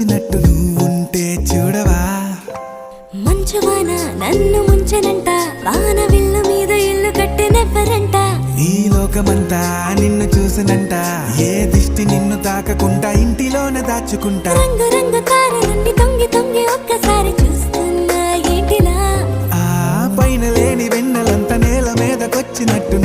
వచ్చినట్టు నువ్వుంటే చూడవా మంచువాన నన్ను ముంచనంట వాన విల్లు మీద ఇల్లు కట్టెనెవ్వరంట ఈ లోకమంతా నిన్ను చూసనంట ఏ దిష్టి నిన్ను తాకకుండా ఇంటిలోనే దాచుకుంటా రంగు రంగు తారలన్నీ తొంగి తొంగి ఒక్కసారి చూస్తున్నా ఏంటిలా ఆ పైన లేని వెన్నెలంతా నేల మీదకొచ్చినట్టు